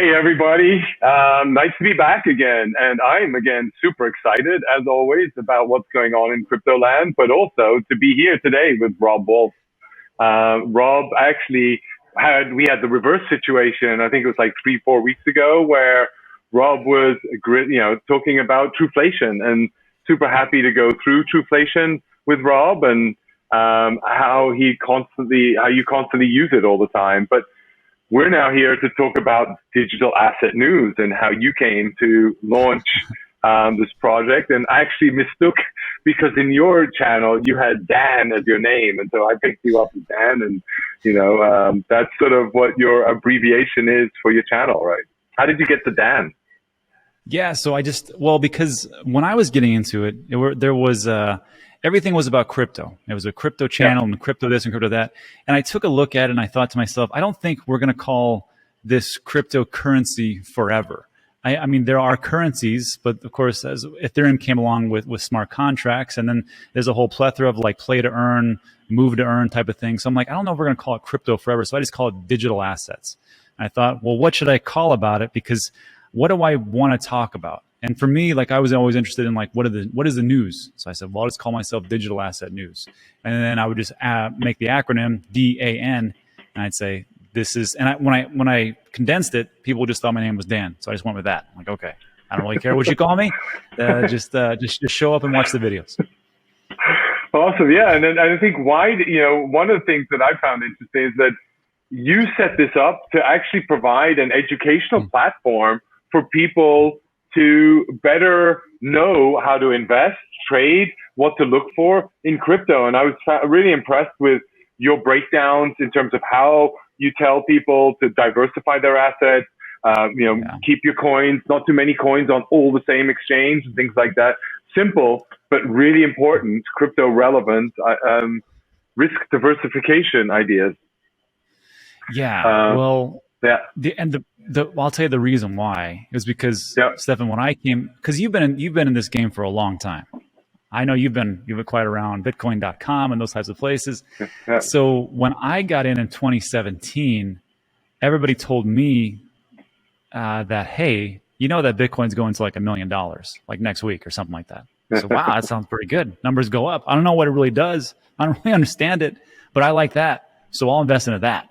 Hey everybody, nice to be back again, and I'm again super excited as always about what's going on in crypto land, but also to be here today with Rob Wolff. Rob actually we had the reverse situation. I think it was like 3-4 weeks ago where Rob was, talking about Truflation, and super happy to go through Truflation with Rob and how you constantly use it all the time. But we're now here to talk about digital asset news and how you came to launch this project. And I actually mistook because in your channel you had Dan as your name, and so I picked you up as Dan. And that's sort of what your abbreviation is for your channel, right? How did you get to Dan? Yeah, so because when I was getting into it, there was everything was about crypto. It was a crypto channel and crypto this and crypto that. And I took a look at it and I thought to myself, I don't think we're going to call this cryptocurrency forever. I mean, there are currencies, but of course, as Ethereum came along with smart contracts, and then there's a whole plethora of like play to earn, move to earn type of thing. So I'm like, I don't know if we're going to call it crypto forever. So I just call it digital assets. And I thought, well, what should I call about it? Because what do I want to talk about? And for me, like I was always interested in like, what is the news? So I said, well, I'll just call myself digital asset news. And then I would just make the acronym D.A.N. And I'd say, this is, and when I condensed it, people just thought my name was Dan. So I just went with that. I'm like, okay, I don't really care what you call me. Just show up and watch the videos. Awesome. Yeah. And then I think one of the things that I found interesting is that you set this up to actually provide an educational platform for people to better know how to invest, trade, what to look for in crypto. And I was really impressed with your breakdowns in terms of how you tell people to diversify their assets, keep your coins, not too many coins on all the same exchange and things like that. Simple, but really important, crypto relevant, risk diversification ideas. Yeah. I'll tell you the reason why is because Stefan, when I came, because you've been in this game for a long time. I know you've been quite around Bitcoin.com and those types of places. Yeah. So when I got in 2017, everybody told me that, hey, you know that Bitcoin's going to like $1 million like next week or something like that. So wow, that sounds pretty good. Numbers go up. I don't know what it really does. I don't really understand it, but I like that. So I'll invest into that.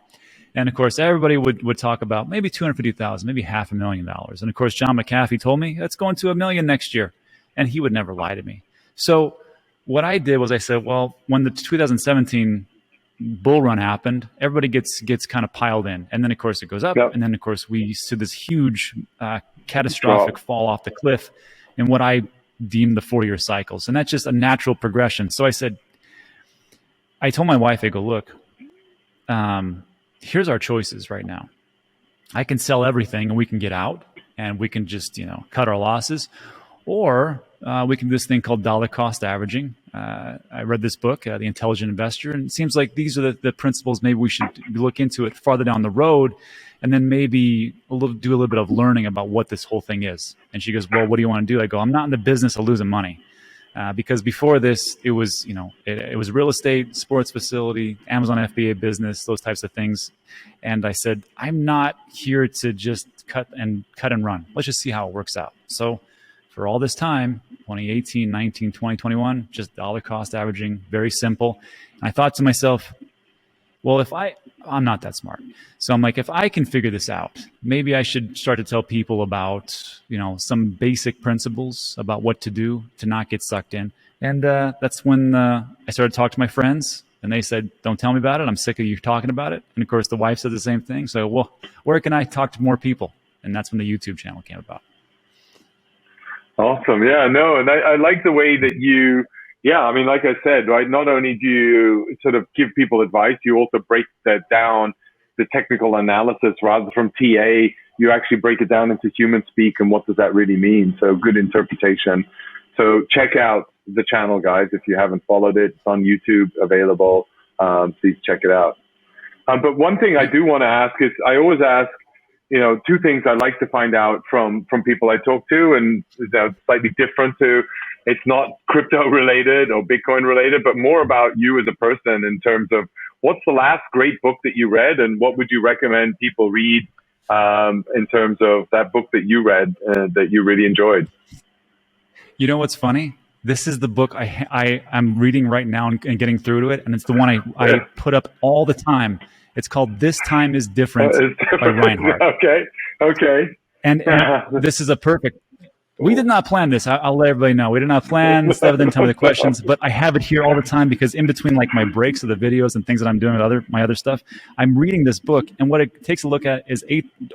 And of course, everybody would talk about maybe $250,000, maybe $500,000. And of course, John McAfee told me it's going to $1 million next year, and he would never lie to me. So what I did was I said, well, when the 2017 bull run happened, everybody gets kind of piled in, and then of course it goes up, and then of course we see this huge catastrophic fall off the cliff in what I deem the 4-year cycles, and that's just a natural progression. So I told my wife, I go, look. Here's our choices right now. I can sell everything and we can get out and we can just, cut our losses, or we can do this thing called dollar cost averaging. I read this book, The Intelligent Investor, and it seems like these are the principles. Maybe we should look into it farther down the road and then maybe do a little bit of learning about what this whole thing is. And she goes, well, what do you want to do? I go, I'm not in the business of losing money. Because before this, it was, it was real estate, sports facility, Amazon FBA business, those types of things. And I said, I'm not here to just cut and run. Let's just see how it works out. So for all this time, 2018, 19, 20, 21, just dollar cost averaging, very simple. And I thought to myself, well, I'm not that smart. So I'm like, if I can figure this out, maybe I should start to tell people about, some basic principles about what to do to not get sucked in. And that's when I started to talk to my friends, and they said, don't tell me about it. I'm sick of you talking about it. And of course, the wife said the same thing. So, well, where can I talk to more people? And that's when the YouTube channel came about. Awesome. Yeah, no. And I like the way that like I said, right, not only do you sort of give people advice, you also break that down, the technical analysis, rather from TA, you actually break it down into human speak and what does that really mean. So good interpretation. So check out the channel, guys, if you haven't followed it. It's on YouTube, available. Please check it out. But one thing I do want to ask is, I always ask, two things I like to find out from people I talk to, and slightly different to, it's not crypto related or Bitcoin related, but more about you as a person in terms of what's the last great book that you read and what would you recommend people read in terms of that book that you read that you really enjoyed? You know what's funny? This is the book I'm reading right now and getting through to it, and it's the one I put up all the time. It's called "This Time Is Different" by Reinhart. Okay. And this is a perfect. We did not plan this. I'll let everybody know. We did not plan. Stefan didn't tell me the questions, but I have it here all the time because in between like my breaks of the videos and things that I'm doing with my other stuff, I'm reading this book. And what it takes a look at is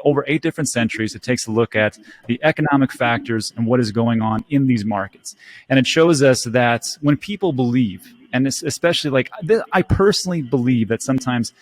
over eight different centuries. It takes a look at the economic factors and what is going on in these markets. And it shows us that when people believe, and especially like I personally believe that sometimes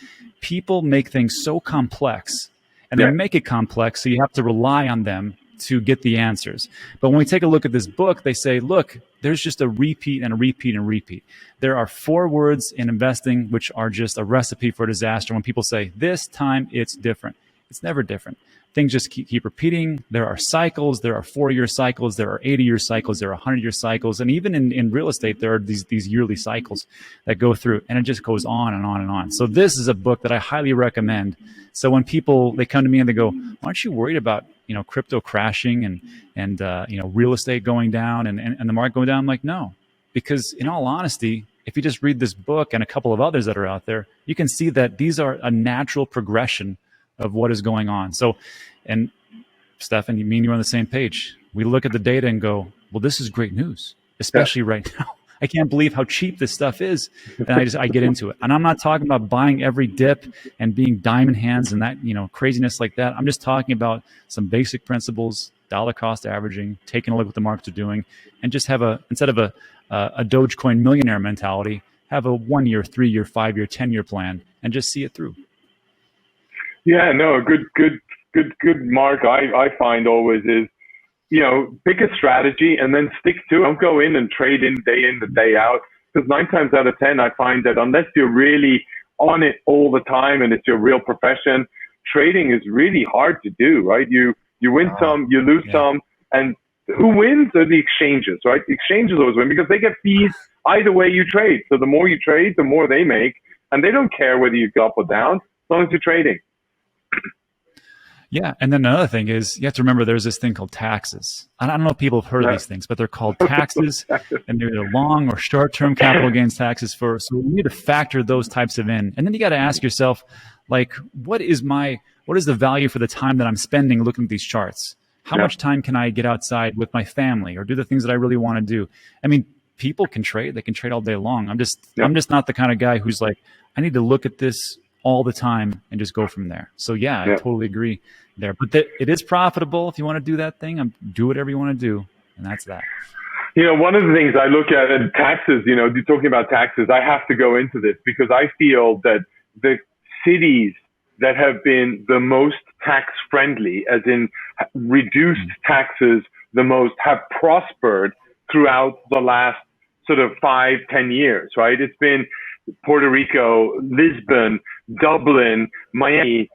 people make things so complex, and they make it complex, so you have to rely on them to get the answers. But when we take a look at this book, they say, look, there's just a repeat and a repeat and repeat. There are 4 words in investing which are just a recipe for disaster. When people say, this time it's different, it's never different. Things just keep repeating. There are cycles. There are 4-year cycles. There are 80-year cycles. There are 100-year cycles. And even in real estate, there are these yearly cycles that go through, and it just goes on and on and on. So this is a book that I highly recommend. So when they come to me and they go, aren't you worried about, crypto crashing and real estate going down and the market going down? I'm like, no, because in all honesty, if you just read this book and a couple of others that are out there, you can see that these are a natural progression of what is going on. So, and Stefan, you mean you're on the same page. We look at the data and go, well, this is great news, especially right now. I can't believe how cheap this stuff is. And I get into it. And I'm not talking about buying every dip and being diamond hands and that, craziness like that. I'm just talking about some basic principles, dollar cost averaging, taking a look at what the markets are doing, and just have instead of a Dogecoin millionaire mentality, have a 1 year, 3 year, 5 year, 10 year plan and just see it through. Yeah, no, good mark I find always is, pick a strategy and then stick to it. Don't go in and trade in the day out. Because 9 times out of 10, I find that unless you're really on it all the time and it's your real profession, trading is really hard to do, right? You win some, you lose some, and who wins are the exchanges, right? The exchanges always win because they get fees either way you trade. So the more you trade, the more they make, and they don't care whether you go up or down as long as you're trading. Yeah, and then another thing is you have to remember there's this thing called taxes. I don't know if people have heard of these things, but they're called taxes, and they're either long or short-term capital gains taxes so we need to factor those types of in. And then you got to ask yourself, like, what is the value for the time that I'm spending looking at these charts? How much time can I get outside with my family or do the things that I really want to do? I mean, people can trade; they can trade all day long. I'm just not the kind of guy who's like, I need to look at this all the time and just go from there. So I totally agree there. But it is profitable if you want to do that thing. Do whatever you want to do, and that's that. One of the things I look at in taxes, you're talking about taxes, I have to go into this because I feel that the cities that have been the most tax friendly, as in reduced taxes the most, have prospered throughout the last sort of 5-10 years, right? It's been Puerto Rico, Lisbon, Dublin, Miami,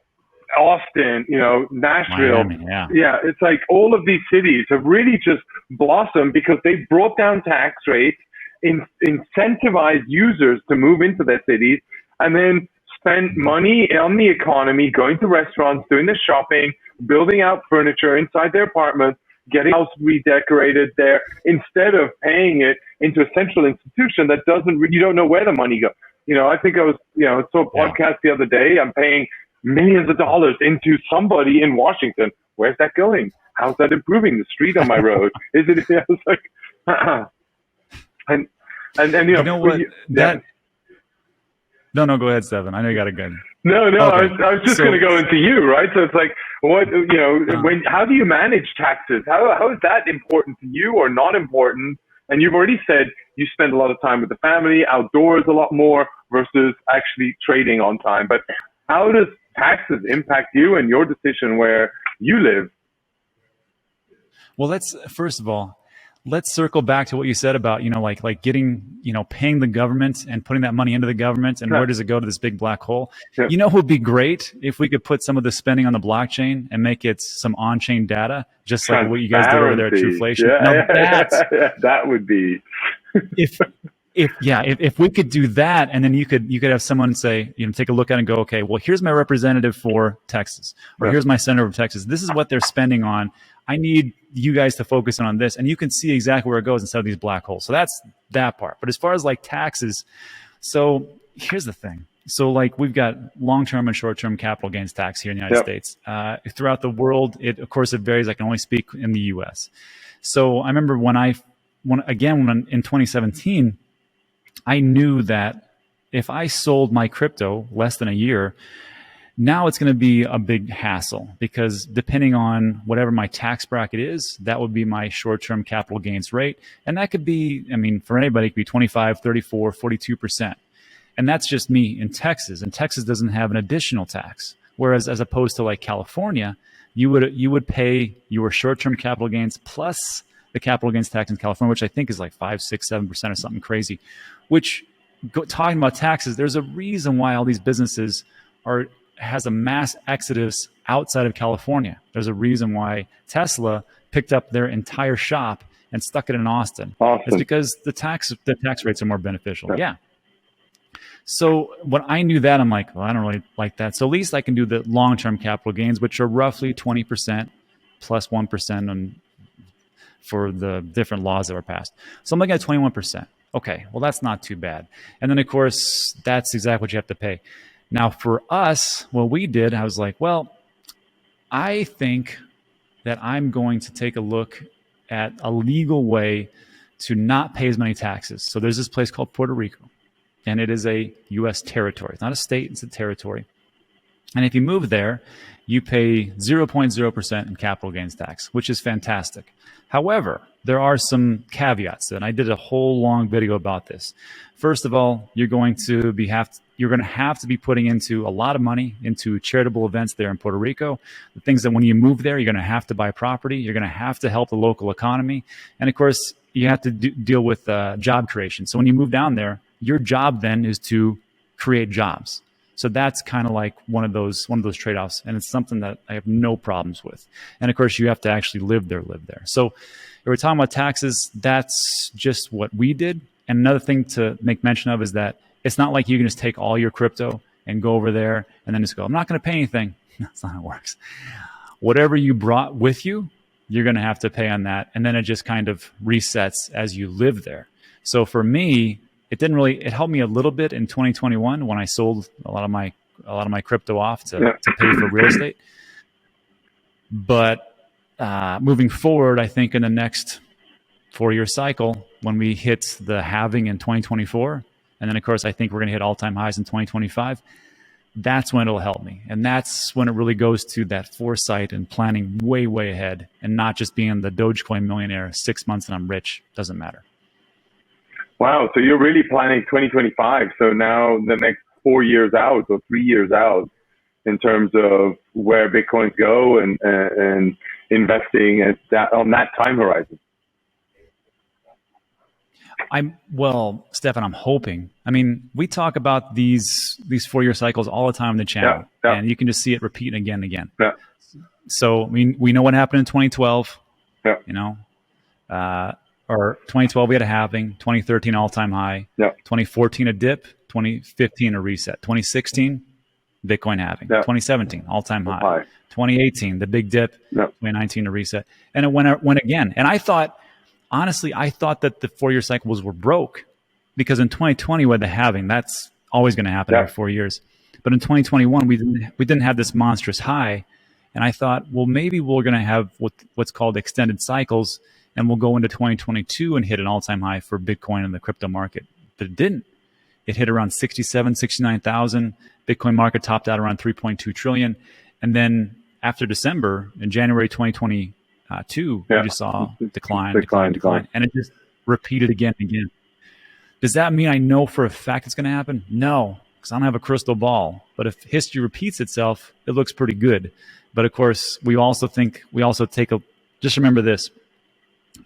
Austin, Nashville. Miami, it's like all of these cities have really just blossomed because they brought down tax rates, incentivized users to move into their cities, and then spend money on the economy, going to restaurants, doing the shopping, building out furniture inside their apartments, getting house redecorated there, instead of paying it into a central institution that you don't know where the money goes. I think I saw a podcast the other day. I'm paying millions of dollars into somebody in Washington. Where's that going? How's that improving the street on my road? Is it? I was like, and you know what? No, go ahead, Stefan. I know you got a gun. No, okay. I was just going to go into you, right? So it's like, how do you manage taxes? How is that important to you or not important? And you've already said you spend a lot of time with the family, outdoors a lot more versus actually trading on time. But how does taxes impact you and your decision where you live? Well, first of all, let's circle back to what you said about, like getting, paying the government and putting that money into the government. And where does it go to this big black hole? Yeah. It would be great if we could put some of the spending on the blockchain and make it some on-chain data, just like what you guys did over there at Trueflation. That would be. if we could do that, and then you could have someone say, take a look at it and go, okay, well, here's my representative for Texas, or here's my senator of Texas. This is what they're spending on. I need you guys to focus on this, and you can see exactly where it goes instead of these black holes. So that's that part. But as far as like taxes, so here's the thing. So like we've got long-term and short-term capital gains tax here in the United States. Throughout the world, of course it varies. I can only speak in the U.S. So I remember when in 2017, I knew that if I sold my crypto less than a year, now it's going to be a big hassle, because depending on whatever my tax bracket is, that would be my short-term capital gains rate. And that could be, for anybody, it could be 25, 34, 42%. And that's just me in Texas. And Texas doesn't have an additional tax. Whereas as opposed to like California, you would pay your short-term capital gains plus the capital gains tax in California, which I think is like 5, 6, 7% or something crazy. Which, talking about taxes, there's a reason why all these businesses has a mass exodus outside of California. There's a reason why Tesla picked up their entire shop and stuck it in Austin. It's because the tax rates are more beneficial. Yeah. So when I knew that, I'm like, well, I don't really like that. So at least I can do the long-term capital gains, which are roughly 20% plus 1% for the different laws that were passed. So I'm looking at 21%. Okay, well, that's not too bad. And then, of course, that's exactly what you have to pay. Now, for us, what we did, I was like, well, I think that I'm going to take a look at a legal way to not pay as many taxes. So there's this place called Puerto Rico, and it is a U.S. territory. It's not a state, it's a territory. And if you move there, you pay 0.0% in capital gains tax, which is fantastic. However, there are some caveats, and I did a whole long video about this. First of all, you're going to have to be putting into a lot of money into charitable events there in Puerto Rico. The things that when you move there, you're going to have to buy property. You're going to have to help the local economy. And of course, you have to deal with job creation. So when you move down there, your job then is to create jobs. So that's kind of like one of those trade-offs, and it's something that I have no problems with. And of course, you have to actually live there. So if we're talking about taxes, that's just what we did. And another thing to make mention of is that it's not like you can just take all your crypto and go over there and then just go, I'm not going to pay anything. That's not how it works. Whatever you brought with you, you're going to have to pay on that. And then it just kind of resets as you live there. So for me, it helped me a little bit in 2021 when I sold a lot of my crypto off to pay for real estate. But moving forward, I think in the next 4-year cycle, when we hit the halving in 2024, and then of course I think we're going to hit all-time highs in 2025, that's when it'll help me. And that's when it really goes to that foresight and planning way, way ahead, and not just being the Dogecoin millionaire 6 months and I'm rich. Doesn't matter. Wow. So you're really planning 2025. So now the next 4 years out or 3 years out in terms of where Bitcoins go and investing on that time horizon. Stefan, I'm hoping. We talk about these 4-year cycles all the time on the channel, and you can just see it repeat again and again. Yeah. So we know what happened in 2012. Yeah. Or 2012 we had a halving, 2013 all-time high, 2014 a dip, 2015 a reset, 2016 Bitcoin halving, 2017 all-time high, 2018 the big dip, 2019 a reset, and it went again. And I thought that the 4-year cycles were broke, because in 2020 we had the halving. That's always going to happen every 4 years. But in 2021 we didn't have this monstrous high, and I thought, well, maybe we're going to have what's called extended cycles. And we'll go into 2022 and hit an all-time high for Bitcoin in the crypto market. But it didn't. It hit around 67, 69,000. Bitcoin market topped out around 3.2 trillion. And then after December, in January 2022, we just saw decline. And it just repeated again and again. Does that mean I know for a fact it's going to happen? No, because I don't have a crystal ball. But if history repeats itself, it looks pretty good. But of course, just remember this.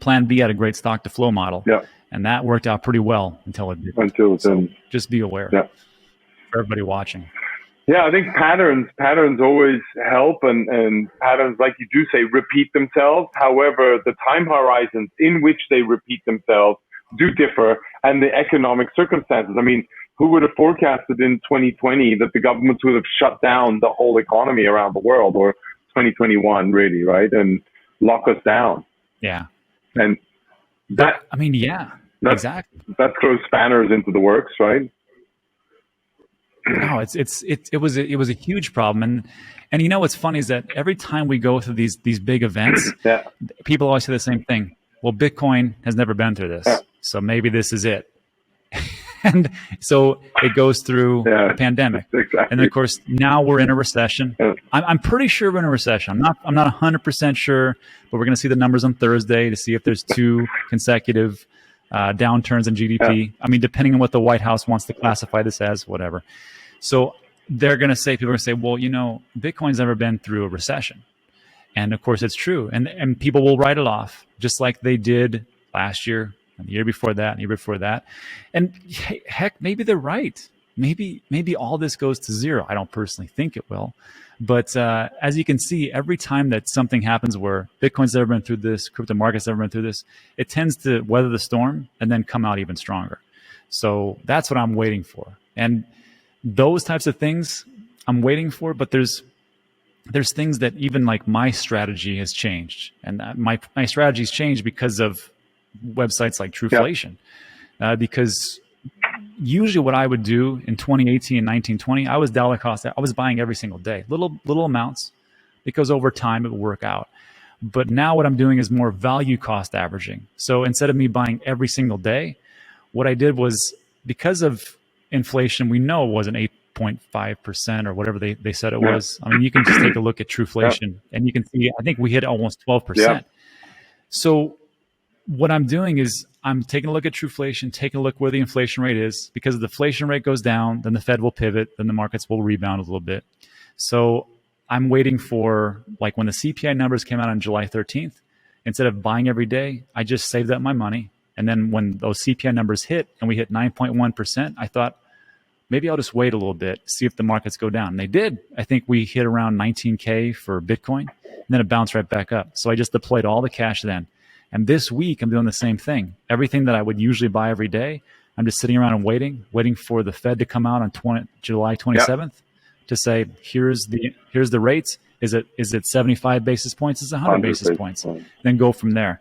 Plan B had a great stock to flow model, and that worked out pretty well until it didn't. So just be aware for everybody watching. Yeah, I think patterns always help, and patterns, like you do say, repeat themselves. However, the time horizons in which they repeat themselves do differ, and the economic circumstances. I mean, who would have forecasted in 2020 that the governments would have shut down the whole economy around the world, or 2021 really, right? And lock us down. Yeah. And that, I mean, yeah, exactly. That throws spanners into the works, right? No, it was a huge problem, and you know what's funny is that every time we go through these big events, people always say the same thing. Well, Bitcoin has never been through this, so maybe this is it. And so it goes through a pandemic, exactly. And of course now we're in a recession. I'm pretty sure we're in a recession. I'm not 100% sure, but we're going to see the numbers on Thursday to see if there's 2 consecutive downturns in GDP. I mean, depending on what the White House wants to classify this as, whatever. So they're going to say, people are going to say, well, you know, Bitcoin's never been through a recession. And of course it's true. And people will write it off just like they did last year and the year before that and the year before that. And heck, maybe they're right. Maybe all this goes to zero. I don't personally think it will. But as you can see, every time that something happens where Bitcoin's never been through this, crypto market's never been through this, it tends to weather the storm and then come out even stronger. So that's what I'm waiting for. And those types of things I'm waiting for, but there's things that even like my strategy has changed. And my strategy's changed because of websites like Trueflation. Because usually what I would do in 2018 and 1920, I was dollar cost. I was buying every single day, little amounts, because over time it would work out. But now what I'm doing is more value cost averaging. So instead of me buying every single day, what I did was, because of inflation, we know it wasn't 8.5% or whatever they said it was. I mean, you can just take a look at Trueflation and you can see, I think we hit almost 12%. So what I'm doing is I'm taking a look at Trueflation, taking a look where the inflation rate is, because if the inflation rate goes down, then the Fed will pivot, then the markets will rebound a little bit. So I'm waiting for, like, when the CPI numbers came out on July 13th, instead of buying every day, I just saved up my money. And then when those CPI numbers hit and we hit 9.1%, I thought, maybe I'll just wait a little bit, see if the markets go down. And they did. I think we hit around 19K for Bitcoin, and then it bounced right back up. So I just deployed all the cash then. And this week, I'm doing the same thing. Everything that I would usually buy every day, I'm just sitting around and waiting for the Fed to come out on July 27th to say, here's the rates. Is it 75 basis points? Is it 100 basis points? Then go from there.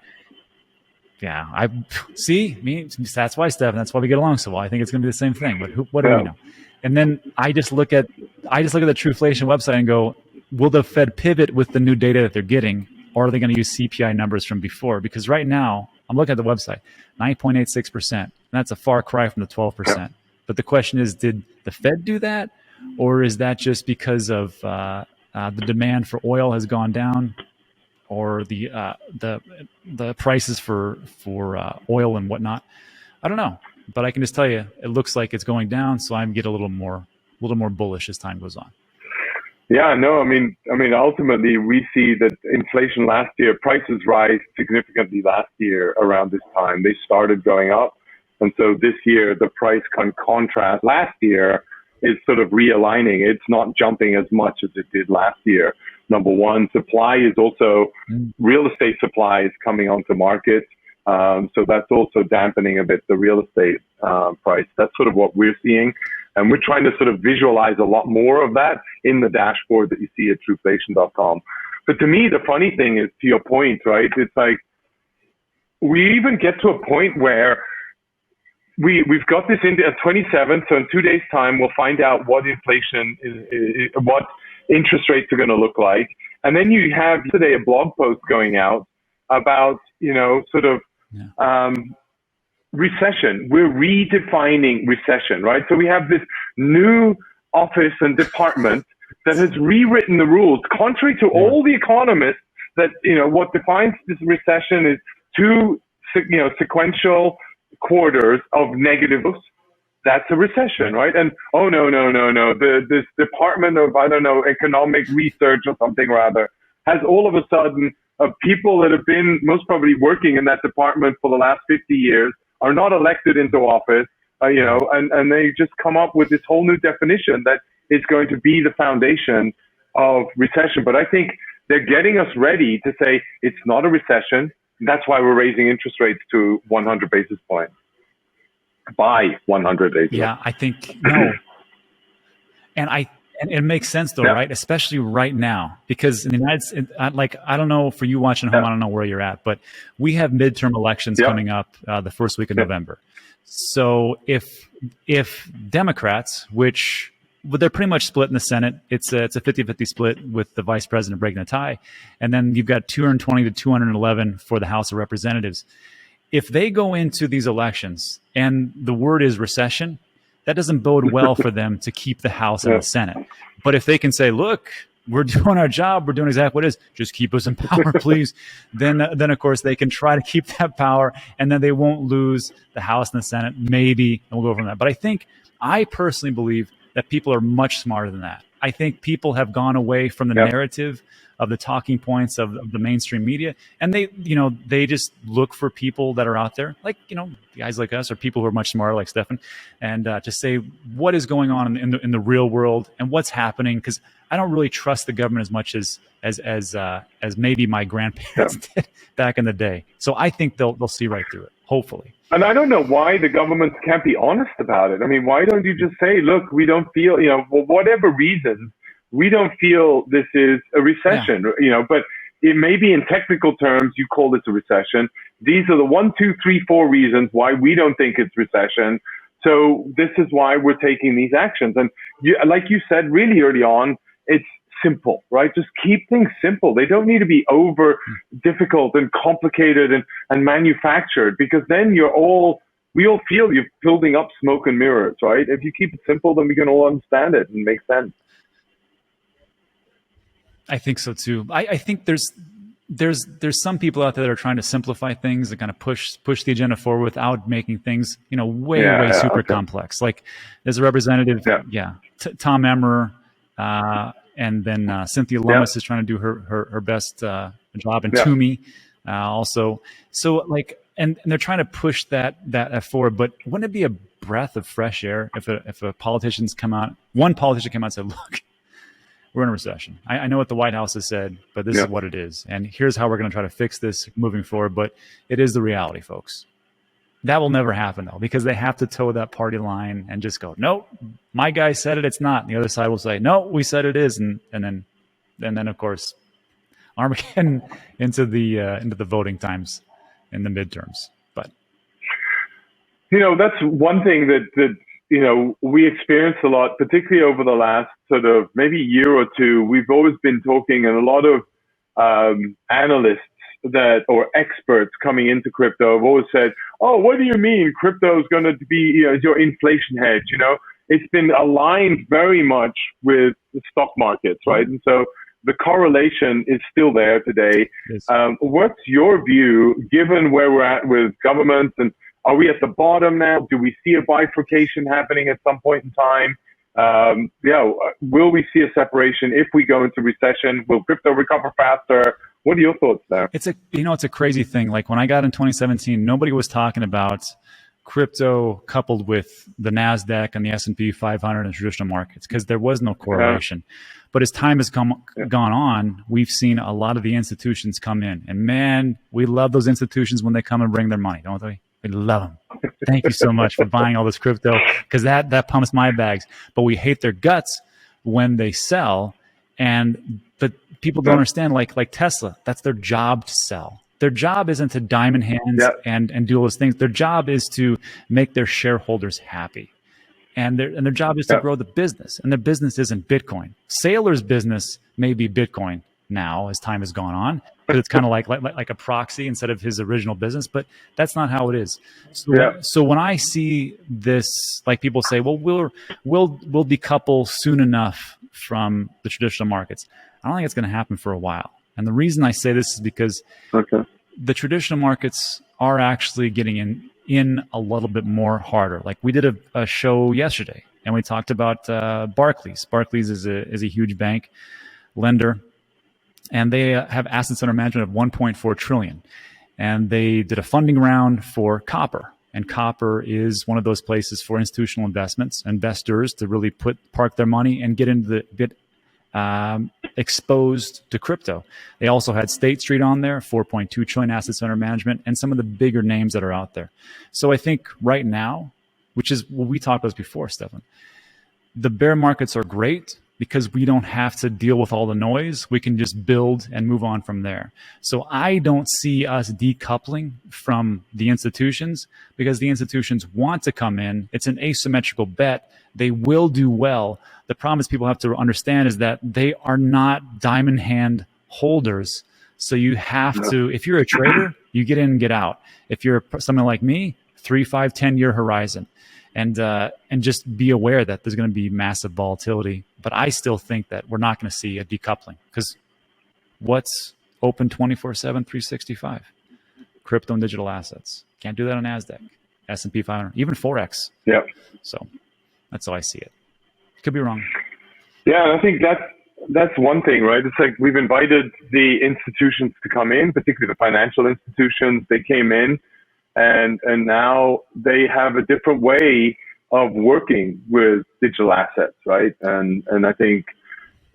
Yeah, I see. That's why, Stefan. That's why we get along so well. I think it's going to be the same thing. But what do we know? And then I just look at the Trueflation website and go, will the Fed pivot with the new data that they're getting, or are they going to use CPI numbers from before? Because right now, I'm looking at the website, 9.86%. That's a far cry from the 12%. But the question is, did the Fed do that, or is that just because of the demand for oil has gone down, or the prices for oil and whatnot? I don't know, but I can just tell you, it looks like it's going down. So I'm getting a little more bullish as time goes on. Yeah, no, I mean, ultimately we see that inflation last year, prices rise significantly last year around this time. They started going up. And so this year, the price contrast last year is sort of realigning. It's not jumping as much as it did last year. Number one, supply is also, real estate supply is coming onto market. So that's also dampening a bit the real estate price. That's sort of what we're seeing. And we're trying to sort of visualize a lot more of that in the dashboard that you see at trueflation.com. But to me, the funny thing is, to your point, right? It's like, we even get to a point where we've got this in at 27th. So in 2 days' time, we'll find out what inflation is, what interest rates are going to look like. And then you have today a blog post going out about, recession. We're redefining recession, right? So we have this new office and department that has rewritten the rules, contrary to all the economists, that, what defines this recession is two, sequential quarters of negative growth. That's a recession, right? And no. This department of, economic research or something rather, has all of a sudden people that have been most probably working in that department for the last 50 years are not elected into office, and they just come up with this whole new definition that is going to be the foundation of recession. But I think they're getting us ready to say it's not a recession. That's why we're raising interest rates to 100 basis points. by 180. Yeah, I think no. And it makes sense though, right? Especially right now, because in the United States, like, I don't know for you watching home, I don't know where you're at, but we have midterm elections coming up the first week of November. So if Democrats, which they're pretty much split in the Senate, it's a 50-50 split with the vice president breaking a tie, and then you've got 220 to 211 for the House of Representatives. If they go into these elections and the word is recession, that doesn't bode well for them to keep the House and the Senate. But if they can say, look, we're doing our job, we're doing exactly what it is, just keep us in power, please, then of course they can try to keep that power, and then they won't lose the House and the Senate, maybe, and we'll go from that. But I personally believe that people are much smarter than that. I think people have gone away from the narrative of the talking points of the mainstream media, and they just look for people that are out there, like, guys like us, or people who are much smarter, like Stefan, and just say what is going on in the real world and what's happening. Because I don't really trust the government as much as maybe my grandparents did back in the day. So I think they'll see right through it, hopefully. And I don't know why the government can't be honest about it. I mean, why don't you just say, look, we don't feel, for whatever reason, we don't feel this is a recession, but it may be in technical terms, you call this a recession. These are the 1, 2, 3, 4 reasons why we don't think it's recession. So this is why we're taking these actions. And like you said really early on, it's simple, right? Just keep things simple. They don't need to be over difficult and complicated and manufactured, because then we all feel you're building up smoke and mirrors, right? If you keep it simple, then we can all understand it and make sense. I think so too. I think there's some people out there that are trying to simplify things and kind of push the agenda forward without making things, way super complex. Like there's a representative, Tom Emmer, and then Cynthia Lummis is trying to do her best job, and Toomey also. So and they're trying to push that forward. But wouldn't it be a breath of fresh air if one politician came out and said, look, we're in a recession. I know what the White House has said, but this is what it is. And here's how we're going to try to fix this moving forward. But it is the reality, folks. That will never happen, though, because they have to toe that party line and just go, no, my guy said it, it's not. And the other side will say, no, we said it is. And then of course, Armageddon into the voting times in the midterms. But that's one thing that we experienced a lot, particularly over the last sort of maybe year or two. We've always been talking, and a lot of analysts or experts coming into crypto have always said, oh, what do you mean crypto is going to be your inflation hedge? It's been aligned very much with the stock markets, right? And so the correlation is still there today. Yes. What's your view, given where we're at with governments, and are we at the bottom now? Do we see a bifurcation happening at some point in time? Will we see a separation if we go into recession? Will crypto recover faster? What are your thoughts there? It's a crazy thing. Like when I got in 2017, nobody was talking about crypto coupled with the NASDAQ and the S&P 500 and traditional markets, because there was no correlation. But as time has gone on, we've seen a lot of the institutions come in. And man, we love those institutions when they come and bring their money, don't we? We love them. Thank you so much for buying all this crypto, because that pumps my bags. But we hate their guts when they sell. But people don't understand, like Tesla, that's their job to sell. Their job isn't to diamond hands and do all those things. Their job is to make their shareholders happy. And their job is to grow the business. And their business isn't Bitcoin. Saylor's business may be Bitcoin now as time has gone on, but it's kind of like a proxy instead of his original business. But that's not how it is. So when I see this, like people say, well, we'll decouple soon enough from the traditional markets. I don't think it's going to happen for a while. And the reason I say this is because the traditional markets are actually getting in a little bit more harder. Like we did a show yesterday, and we talked about Barclays. Barclays is a huge bank lender, and they have assets under management of 1.4 trillion. And they did a funding round for copper. And copper is one of those places for institutional investors to really park their money and get exposed to crypto. They also had State Street on there, 4.2 trillion assets under management, and some of the bigger names that are out there. So I think right now, which is what we talked about before, Stefan. The bear markets are great because we don't have to deal with all the noise. We can just build and move on from there. So I don't see us decoupling from the institutions because the institutions want to come in. It's an asymmetrical bet. They will do well. The problem is people have to understand is that they are not diamond hand holders. So you have to, if you're a trader, you get in and get out. If you're someone like me, 3, 5, 10-year horizon. And just be aware that there's going to be massive volatility. But I still think that we're not going to see a decoupling because what's open 24/7, 365? Crypto and digital assets. Can't do that on NASDAQ, S&P 500, even Forex. Yeah. So that's how I see it. Could be wrong. Yeah, and I think that's one thing, right? It's like we've invited the institutions to come in, particularly the financial institutions. They came in. And now they have a different way of working with digital assets, right? And I think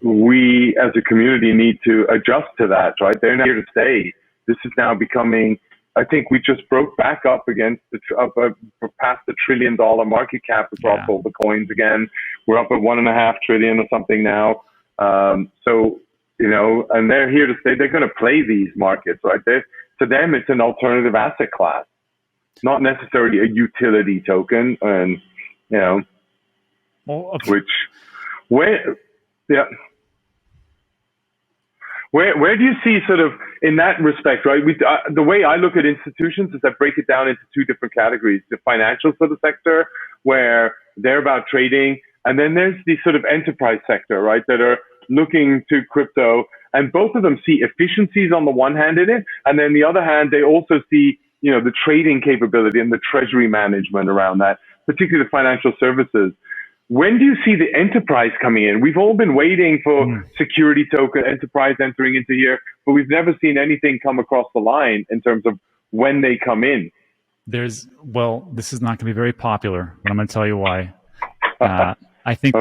we as a community need to adjust to that, right? They're not here to stay. This is now becoming, I think we just broke back up against past the $1 trillion market cap across all the coins again. We're up at $1.5 trillion or something now. So, and they're here to stay. They're going to play these markets, right? To them, it's an alternative asset class. Not necessarily a utility token, and where do you see sort of in that respect, right? The way I look at institutions is I break it down into two different categories: the financial sort of sector, where they're about trading, and then there's the sort of enterprise sector, right, that are looking to crypto, and both of them see efficiencies on the one hand in it, and then the other hand they also see the trading capability and the treasury management around that, particularly the financial services. When do you see the enterprise coming in? We've all been waiting for security token enterprise entering into here, but we've never seen anything come across the line in terms of when they come in. This is not going to be very popular, but I'm going to tell you why. I think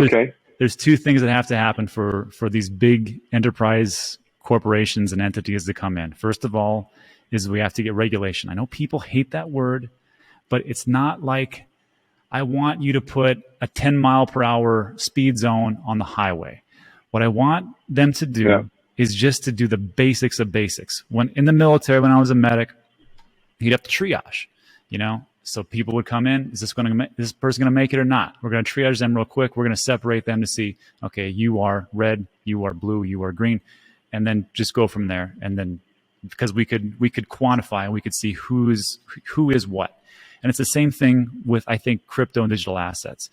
there's two things that have to happen for these big enterprise corporations and entities to come in. First of all, is we have to get regulation. I know people hate that word, but it's not like I want you to put a 10 mile per hour speed zone on the highway. What I want them to do is just to do the basics of basics. When in the military, when I was a medic, you'd have to triage, so people would come in. Is this person going to make it or not? We're going to triage them real quick. We're going to separate them to see, okay, you are red, you are blue, you are green, and then just go from there. And then because we could quantify and we could see who is what. And it's the same thing with, I think, crypto and digital assets.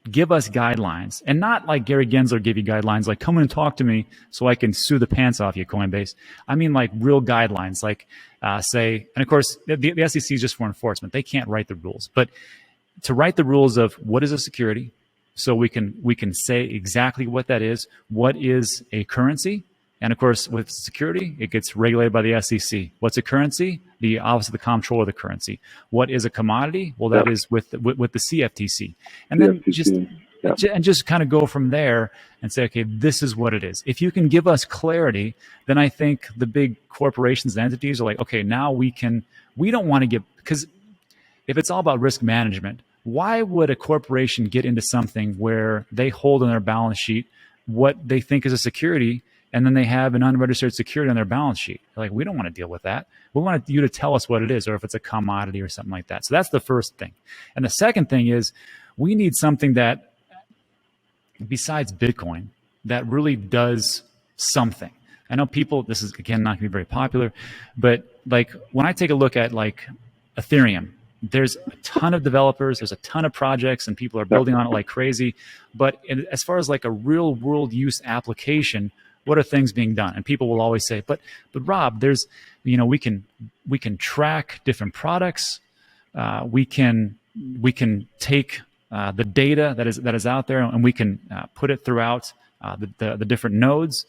Give us guidelines, and not like Gary Gensler give you guidelines, like come in and talk to me so I can sue the pants off you, Coinbase. I mean like real guidelines, like say, and of course the SEC is just for enforcement. They can't write the rules, but to write the rules of what is a security, so we can say exactly what that is, what is a currency. And of course, with security, it gets regulated by the SEC. What's a currency? The Office of the Comptroller of the Currency. What is a commodity? Well, that is with the CFTC. And then just kind of go from there and say, okay, this is what it is. If you can give us clarity, then I think the big corporations and entities are like, okay, now we don't want to get, because if it's all about risk management, why would a corporation get into something where they hold on their balance sheet what they think is a security, and then they have an unregistered security on their balance sheet? They're like, we don't want to deal with that. We want you to tell us what it is, or if it's a commodity or something like that. So that's the first thing. And the second thing is we need something that, besides Bitcoin, that really does something. I know people, this is, again, not going to be very popular, but like when I take a look at like Ethereum, there's a ton of developers, there's a ton of projects, and people are building on it like crazy. But as far as like a real world use application, what are things being done? And people will always say, but Rob, there's, we can track different products. We can take the data that is out there, and we can put it throughout the different nodes.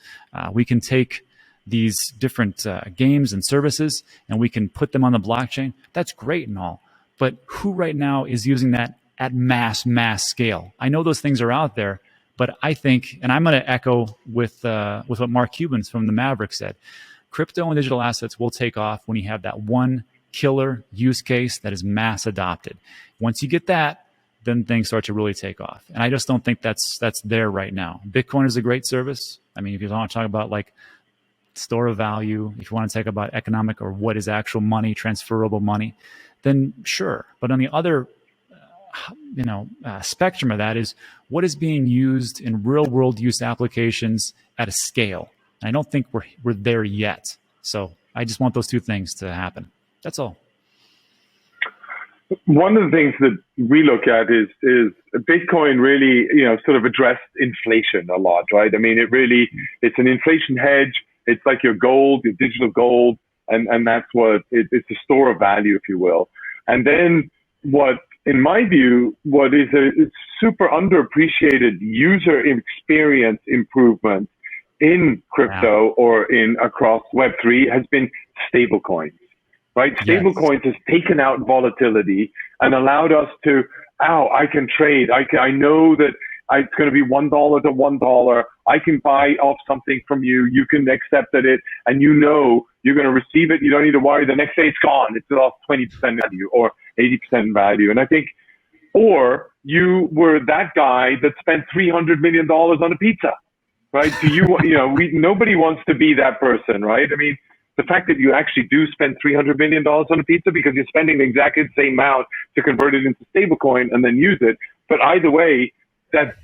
We can take these different games and services, and we can put them on the blockchain. That's great and all, but who right now is using that at mass scale? I know those things are out there, but I think, and I'm going to echo with what Mark Cuban from the Maverick said, crypto and digital assets will take off when you have that one killer use case that is mass adopted. Once you get that, then things start to really take off. And I just don't think that's there right now. Bitcoin is a great service. I mean, if you want to talk about like store of value, if you want to talk about economic or what is actual money, transferable money, then sure. But on the other spectrum of that is what is being used in real world use applications at a scale. And I don't think we're there yet. So I just want those two things to happen. That's all. One of the things that we look at is Bitcoin really, sort of addressed inflation a lot, right? I mean, it's an inflation hedge. It's like your gold, your digital gold, and that's what it's a store of value, if you will. And then in my view, what is a super underappreciated user experience improvement in crypto or across Web3 has been stablecoins, right? Yes. Stablecoins has taken out volatility and allowed us to, I can trade. I know that it's going to be $1 to $1. I can buy off something from you. You can accept it, and you're going to receive it. You don't need to worry. The next day it's gone. It's lost 20% value or 80% value. And I think, or you were that guy that spent $300 million on a pizza, right? Nobody wants to be that person, right? I mean, the fact that you actually do spend $300 million on a pizza because you're spending exactly the same amount to convert it into stablecoin and then use it. But either way, that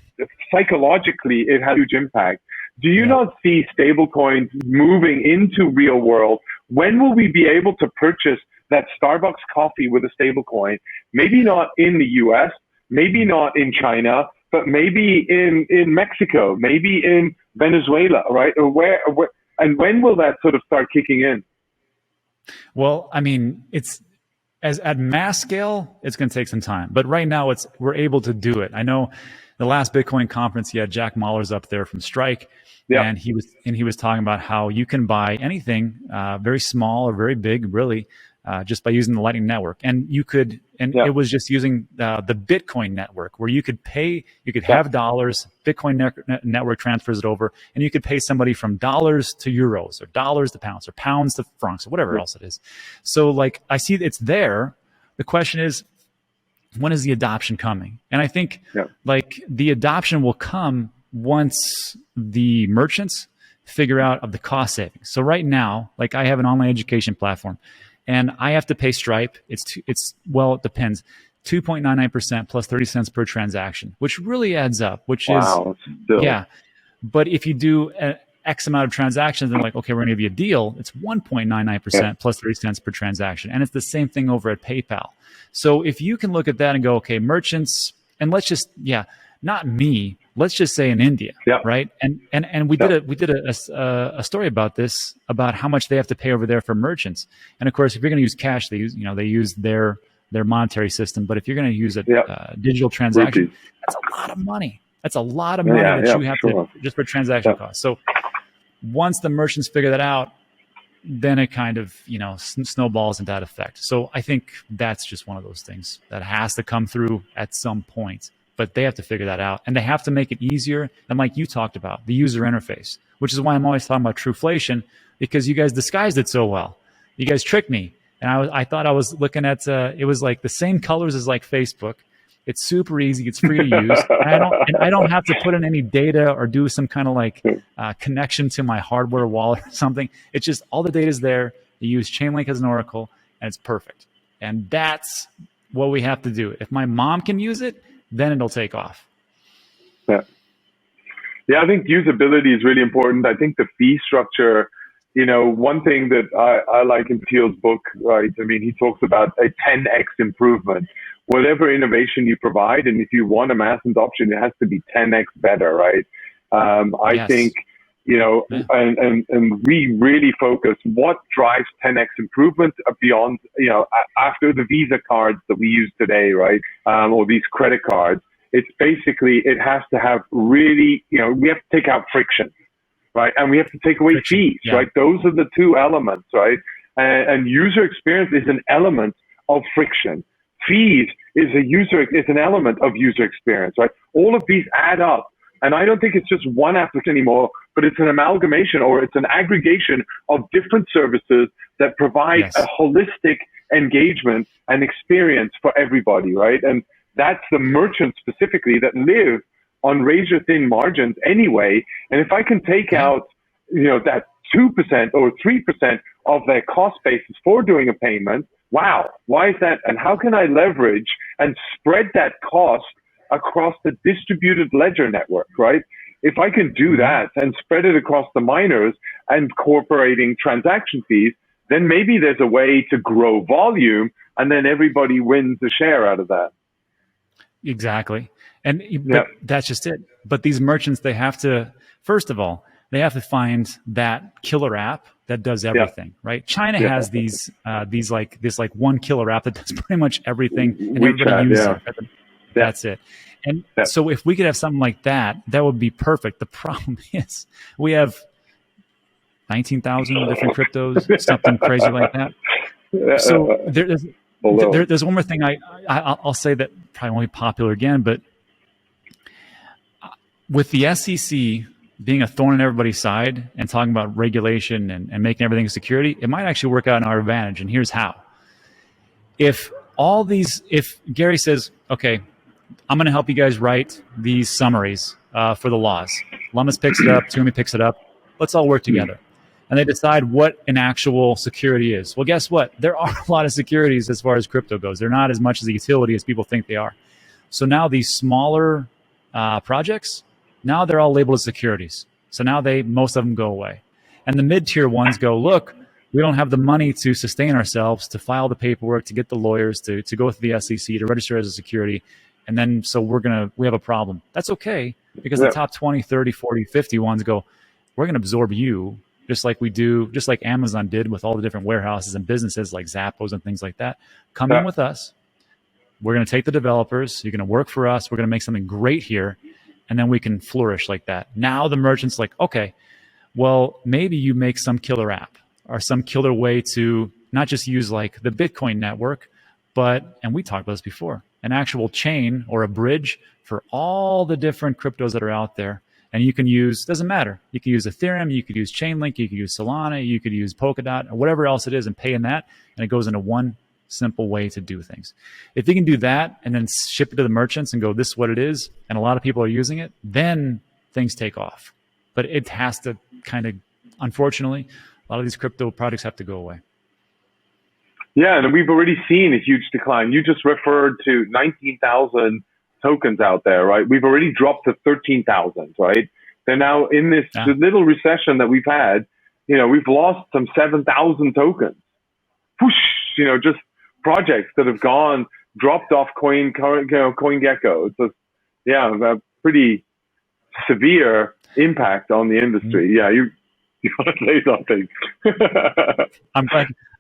psychologically it has a huge impact. Do you not see stablecoins moving into real world? When will we be able to purchase that Starbucks coffee with a stablecoin? Maybe not in the US, maybe not in China, but maybe in Mexico, maybe in Venezuela, right? Or where, and when will that sort of start kicking in? Well, I mean, it's at mass scale, it's going to take some time, but right now we're able to do it. I know the last Bitcoin conference, you had Jack Mahler's up there from Strike, and he was talking about how you can buy anything, very small or very big, really, just by using the Lightning Network. And it was just using the Bitcoin network where you could have dollars, Bitcoin network transfers it over, and you could pay somebody from dollars to euros or dollars to pounds or pounds to francs or whatever else it is. So like, I see it's there. The question is, when is the adoption coming? And I think like the adoption will come once the merchants figure out of the cost savings. So right now, like I have an online education platform and I have to pay Stripe. It depends. 2.99% plus 30 cents per transaction, which really adds up, which But if you do X amount of transactions and like, okay, we're going to give you a deal, it's 1.99% plus 30 cents per transaction. And it's the same thing over at PayPal. So if you can look at that and go, okay, merchants, and let's just, not me, let's just say in India, right? And we did a story about this, about how much they have to pay over there for merchants. And of course, if you're going to use cash, they use their monetary system. But if you're going to use a digital transaction, that's a lot of money. That's a lot of money that you have to just for transaction costs. So once the merchants figure that out, then it kind of, snowballs into that effect. So I think that's just one of those things that has to come through at some point, but they have to figure that out and they have to make it easier. And like you talked about, the user interface, which is why I'm always talking about Trueflation, because you guys disguised it so well. You guys tricked me. And I thought I was looking at, it was like the same colors as like Facebook. It's super easy. It's free to use. And I don't have to put in any data or do some kind of like connection to my hardware wallet or something. It's just all the data is there. You use Chainlink as an oracle, and it's perfect. And that's what we have to do. If my mom can use it, then it'll take off. Yeah, I think usability is really important. I think the fee structure, one thing that I like in Thiel's book, right? I mean, he talks about a 10x improvement. Whatever innovation you provide, and if you want a mass adoption, it has to be 10x better, right? I think, and we really focus what drives 10x improvement beyond, after the Visa cards that we use today, right? Or these credit cards. It's basically, it has to have really, we have to take out friction, right? And we have to take away fees, right? Those are the two elements, right? And user experience is an element of friction. Fees is an element of user experience, right? All of these add up. And I don't think it's just one application anymore, but it's an amalgamation or it's an aggregation of different services that provide a holistic engagement and experience for everybody, right? And that's the merchants specifically that live on razor thin margins anyway. And if I can take out, that 2% or 3% of their cost basis for doing a payment, wow, why is that? And how can I leverage and spread that cost across the distributed ledger network, right? If I can do that and spread it across the miners and incorporating transaction fees, then maybe there's a way to grow volume and then everybody wins a share out of that. Exactly. But that's just it. But these merchants, they have to, first of all, they have to find that killer app that does everything, right? China has this one killer app that does pretty much everything, and everybody uses it. That's it. And so if we could have something like that, that would be perfect. The problem is we have 19,000 different cryptos, something crazy like that. So there's one more thing I'll say that probably won't be popular again, but with the SEC being a thorn in everybody's side and talking about regulation and making everything security, it might actually work out in our advantage. And here's how. If Gary says, okay, I'm going to help you guys write these summaries for the laws. Lummis picks it up, Toomey picks it up. Let's all work together. And they decide what an actual security is. Well, guess what? There are a lot of securities as far as crypto goes. They're not as much as a utility as people think they are. So now these smaller projects, now they're all labeled as securities. So now most of them go away. And the mid-tier ones go, look, we don't have the money to sustain ourselves, to file the paperwork, to get the lawyers, to go through the SEC, to register as a security. And then so we have a problem. That's okay, because the top 20, 30, 40, 50 ones go, we're going to absorb you just like Amazon did with all the different warehouses and businesses like Zappos and things like that. Come in with us. We're going to take the developers. You're going to work for us. We're going to make something great here. And then we can flourish like that. Now the merchant's like, okay, well, maybe you make some killer app or some killer way to not just use like the Bitcoin network, but, and we talked about this before, an actual chain or a bridge for all the different cryptos that are out there. And you can use, doesn't matter. You can use Ethereum, you could use Chainlink, you could use Solana, you could use Polkadot, or whatever else it is and pay in that. And it goes into one simple way to do things. If you can do that and then ship it to the merchants and go, this is what it is, and a lot of people are using it, then things take off. But it has to kind of, unfortunately, a lot of these crypto projects have to go away. Yeah, and we've already seen a huge decline. You just referred to 19,000 tokens out there, right? We've already dropped to 13,000, right? They're now in this little recession that we've had, we've lost some 7,000 tokens. Whoosh, just projects that have dropped off CoinGecko. It's a pretty severe impact on the industry. Yeah, you want to say something?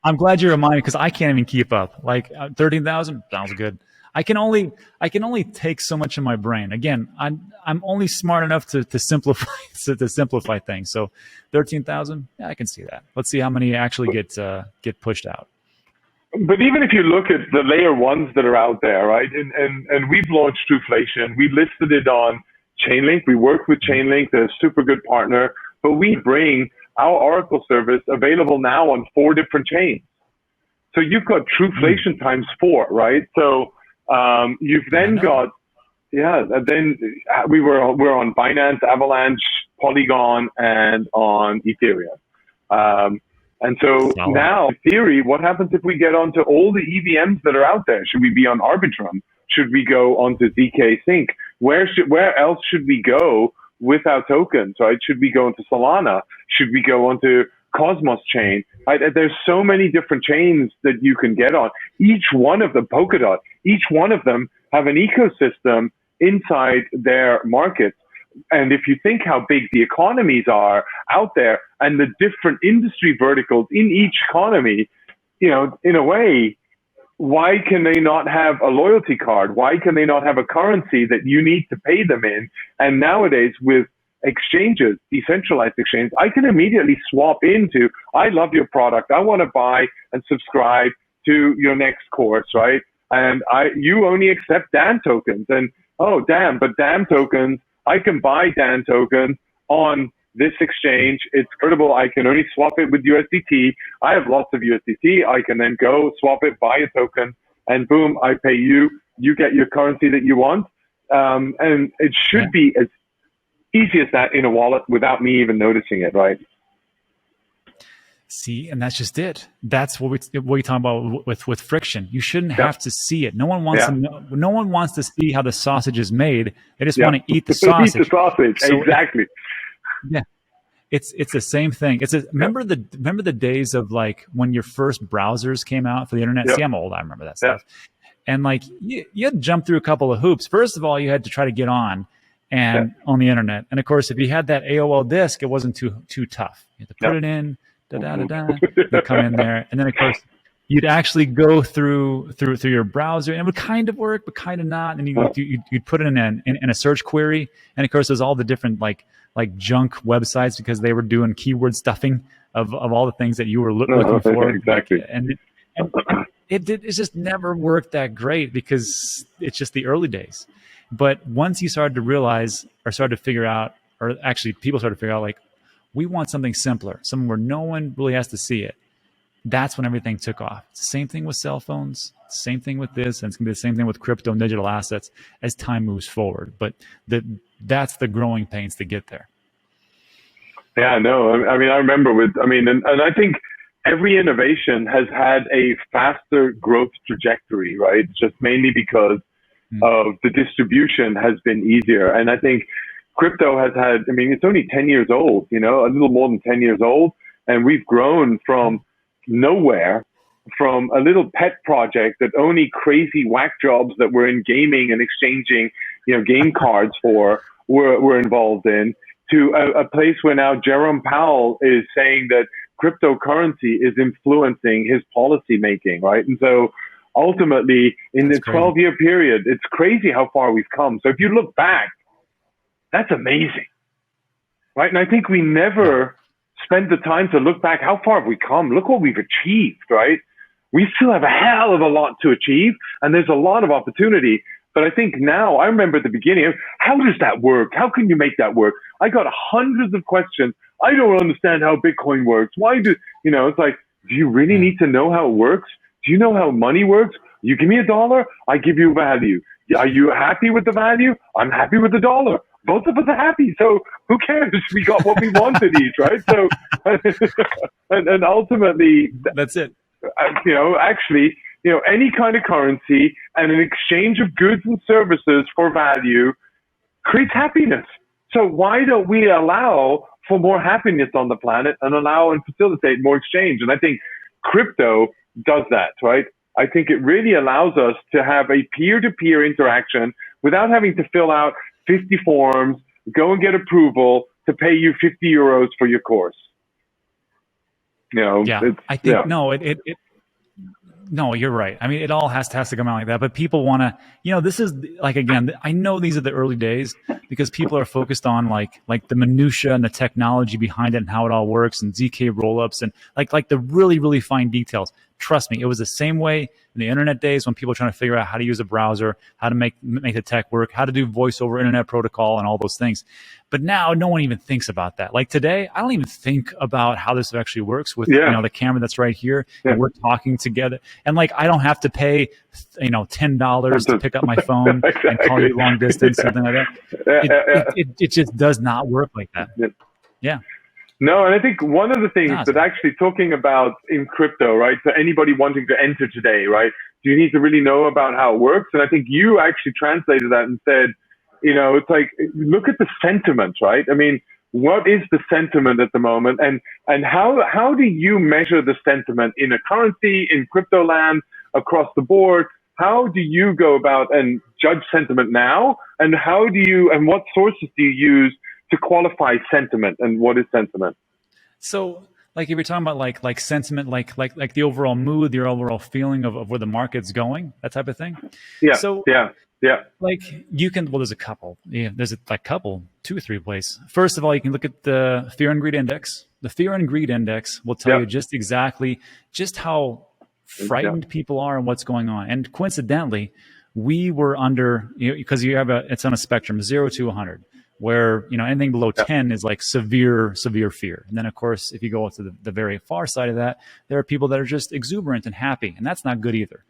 I'm glad you reminded me, because I can't even keep up. Like 13,000 sounds good. I can only take so much in my brain. Again, I'm only smart enough to simplify things. So 13,000, I can see that. Let's see how many actually get pushed out. But even if you look at the layer ones that are out there, right? And we've launched Trueflation. We listed it on Chainlink. We work with Chainlink, they're a super good partner. But we bring our Oracle service available now on 4 different chains. So you've got Trueflation times 4, right? So you've then got, then we're on Binance, Avalanche, Polygon, and on Ethereum. And so now, in theory, what happens if we get onto all the EVMs that are out there? Should we be on Arbitrum? Should we go onto ZK Sync? Where else should we go with our tokens, right? Should we go into Solana? Should we go onto Cosmos chain? There's so many different chains that you can get on. Each one of them, Polkadot, each one of them have an ecosystem inside their markets. And if you think how big the economies are out there and the different industry verticals in each economy, in a way, why can they not have a loyalty card? Why can they not have a currency that you need to pay them in? And nowadays with exchanges, decentralized exchanges, I can immediately swap into, I love your product. I want to buy and subscribe to your next course, right? And you only accept D.A.N tokens. And, oh, damn, but D.A.N tokens, I can buy D.A.N tokens on this exchange. It's credible. I can only swap it with USDT. I have lots of USDT. I can then go swap it, buy a token, and boom, I pay you. You get your currency that you want. And it should be as easy as that in a wallet without me even noticing it, right? See, and that's just it. That's what we talk about with friction. You shouldn't have to see it. No one wants to know, no one wants to see how the sausage is made. They just want to eat the sausage. Eat the sausage, so exactly. It's the same thing. Remember the days of like when your first browsers came out for the internet? See, I'm old. I remember that stuff. And like you had to jump through a couple of hoops. First of all, you had to try to get on on the internet. And of course, if you had that AOL disk, it wasn't too tough. You had to put it in. You'd come in there, and then of course you'd actually go through your browser, and it would kind of work, but kind of not. And you'd put it in a search query, and of course there's all the different like junk websites because they were doing keyword stuffing of all the things that you were looking for. Exactly. And it just never worked that great because it's just the early days. But once you started to realize or started to figure out, or actually people started to figure out like, we want something simpler, something where no one really has to see it. That's when everything took off. It's the same thing with cell phones, same thing with this, and it's going to be the same thing with crypto and digital assets as time moves forward. But that's the growing pains to get there. Yeah, no, I mean, I remember and I think every innovation has had a faster growth trajectory, right? Just mainly because of the distribution has been easier. And I think crypto has had, it's only 10 years old, a little more than 10 years old. And we've grown from nowhere, from a little pet project that only crazy whack jobs that were in gaming and exchanging, game cards were involved in, to a place where now Jerome Powell is saying that cryptocurrency is influencing his policy making, right? And so ultimately, in the 12-year period, it's crazy how far we've come. So if you look back, that's amazing, right? And I think we never spend the time to look back. How far have we come? Look what we've achieved, right? We still have a hell of a lot to achieve, and there's a lot of opportunity. But I think now, I remember at the beginning, how does that work? How can you make that work? I got hundreds of questions. I don't understand how Bitcoin works. Why it's like, do you really need to know how it works? Do you know how money works? You give me $1, I give you value. Are you happy with the value? I'm happy with the dollar. Both of us are happy. So who cares? We got what we wanted each, right? So, and ultimately, that's it. Actually, any kind of currency and an exchange of goods and services for value creates happiness. So why don't we allow for more happiness on the planet and allow and facilitate more exchange? And I think crypto does that, right? I think it really allows us to have a peer-to-peer interaction without having to fill out 50 forms, go and get approval to pay you 50 euros for your course. I think no, you're right. I mean, it all has to come out like that. But people want to, this is like, again, I know these are the early days because people are focused on like the minutia and the technology behind it and how it all works and ZK rollups and like the really, really fine details. Trust me, it was the same way in the internet days when people were trying to figure out how to use a browser, how to make the tech work, how to do voice over internet protocol and all those things. But now no one even thinks about that. Like today, I don't even think about how this actually works with the camera that's right here and we're talking together. And like I don't have to pay $10 to pick up my phone and call you long distance, something like that. It just does not work like that. Yeah. No, and I think one of the things that actually talking about in crypto, right? So anybody wanting to enter today, right? Do you need to really know about how it works? And I think you actually translated that and said, it's like, look at the sentiment, right? I mean, what is the sentiment at the moment? And how do you measure the sentiment in a currency, in crypto land, across the board? How do you go about and judge sentiment now? And and what sources do you use to qualify sentiment, and what is sentiment? So, like if you're talking about like sentiment, like the overall mood, the overall feeling of where the market's going, that type of thing. Yeah. So yeah. Like you can, there's a couple. Yeah, there's a couple, 2 or 3 places. First of all, you can look at the Fear and Greed Index. The Fear and Greed Index will tell you just exactly how frightened people are and what's going on. And coincidentally, we were under, because it's on a spectrum, 0 to 100. where, anything below 10 is like severe fear. And then of course, if you go to the very far side of that, there are people that are just exuberant and happy, and that's not good either.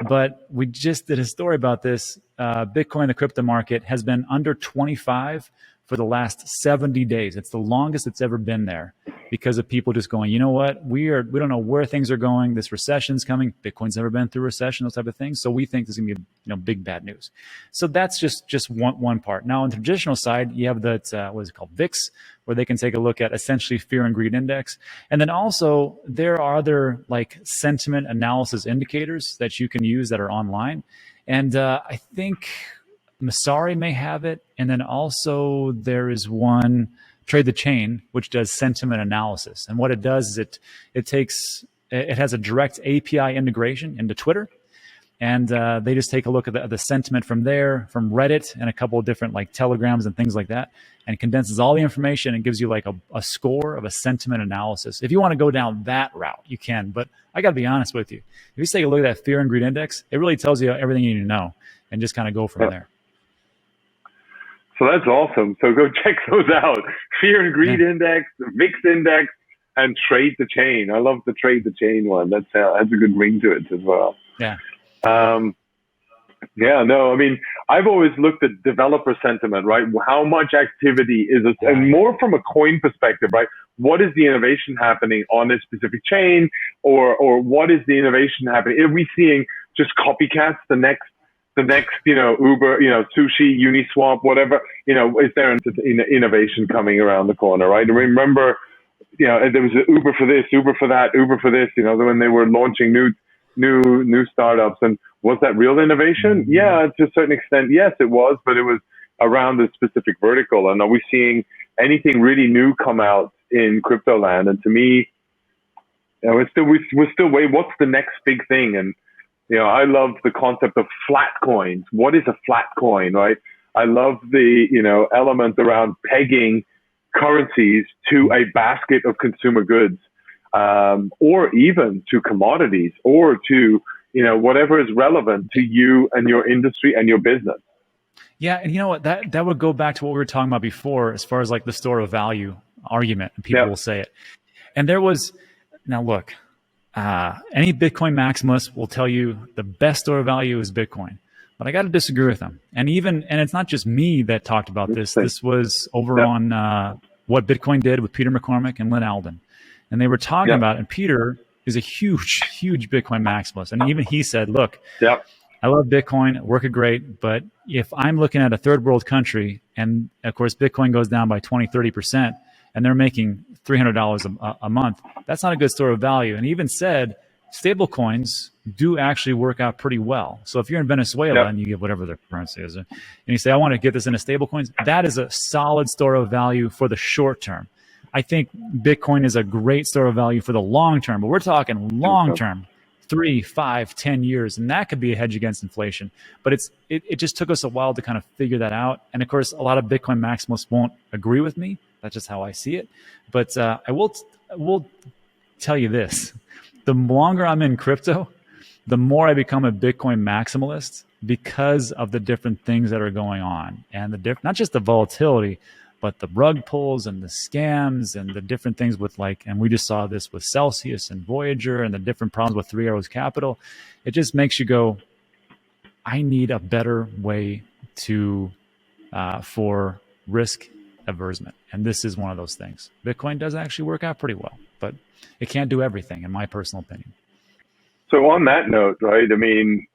But we just did a story about this. Bitcoin, the crypto market, has been under 25 for the last 70 days. It's the longest it's ever been there, because of people just going, you know what, we don't know where things are going. This recession's coming. Bitcoin's never been through recession, those type of things. So we think this is gonna be big bad news. So that's just one part. Now on the traditional side, you have that what is it called, VIX, where they can take a look at essentially fear and greed index. And then also there are other like sentiment analysis indicators that you can use that are online. And I think Masari may have it. And then also there is one, Trade the Chain, which does sentiment analysis. And what it does is it has a direct API integration into Twitter. And they just take a look at the sentiment from there, from Reddit, and a couple of different like Telegrams and things like that, and condenses all the information and gives you like a score of a sentiment analysis. If you want to go down that route, you can. But I got to be honest with you. If you take a look at that fear and greed index, it really tells you everything you need to know, and just kind of go from there. So that's awesome. So go check those out. Fear and Greed Index, VIX Index, and Trade the Chain. I love the Trade the Chain one. That's a good ring to it as well. Yeah. I mean, I've always looked at developer sentiment, right? How much activity is it? And more from a coin perspective, right? What is the innovation happening on a specific chain, or what is the innovation happening? Are we seeing just copycats the next, Uber, Sushi, Uniswap, whatever, is there an innovation coming around the corner, right? I remember, there was an Uber for this, Uber for that, Uber for this, when they were launching new startups. And was that real innovation? Yeah, to a certain extent, yes, it was, but it was around a specific vertical. And are we seeing anything really new come out in crypto land? And to me, we're still waiting. What's the next big thing? And I love the concept of flat coins. What is a flat coin, right? I love the, element around pegging currencies to a basket of consumer goods, or even to commodities, or to, whatever is relevant to you and your industry and your business. Yeah. And you know what, that would go back to what we were talking about before, as far as like the store of value argument, and people will say it. And now look, any Bitcoin maximalist will tell you the best store of value is Bitcoin, but I got to disagree with them. And it's not just me that talked about this. This was over on What Bitcoin Did with Peter McCormick and Lynn Alden. And they were talking about, and Peter is a huge Bitcoin maximalist. And even he said, look, I love Bitcoin, work it great, but if I'm looking at a third world country, and of course Bitcoin goes down by 20, 30%, and they're making $300 a month, that's not a good store of value. And he even said stable coins do actually work out pretty well. So if you're in Venezuela and you get whatever their currency is, and you say, I want to get this into stable coins, that is a solid store of value for the short term. I think Bitcoin is a great store of value for the long term, but we're talking long term, 3, 5, 10 years, and that could be a hedge against inflation. But it just took us a while to kind of figure that out. And of course, a lot of Bitcoin maximalists won't agree with me. That's just how I see it. But I will tell you this: the longer I'm in crypto, the more I become a Bitcoin maximalist, because of the different things that are going on, and not just the volatility, but the rug pulls and the scams and the different things with and we just saw this with Celsius and Voyager and the different problems with Three Arrows Capital. It just makes you go, I need a better way for risk aversion. And this is one of those things. Bitcoin does actually work out pretty well, but it can't do everything, in my personal opinion. So on that note, right, I mean,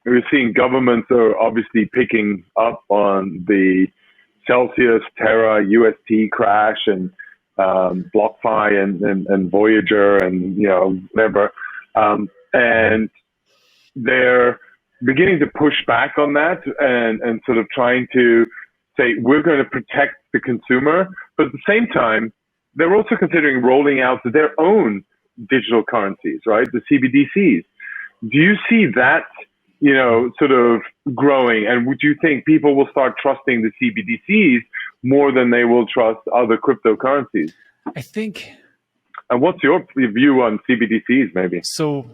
we're seeing governments are obviously picking up on the Celsius, Terra, UST crash, and BlockFi and Voyager, and whatever, and they're beginning to push back on that and sort of trying to say we're going to protect the consumer, but at the same time they're also considering rolling out their own digital currencies, right? The CBDCs. Do you see that sort of growing? And would you think people will start trusting the CBDCs more than they will trust other cryptocurrencies? I think. And what's your view on CBDCs, maybe? So,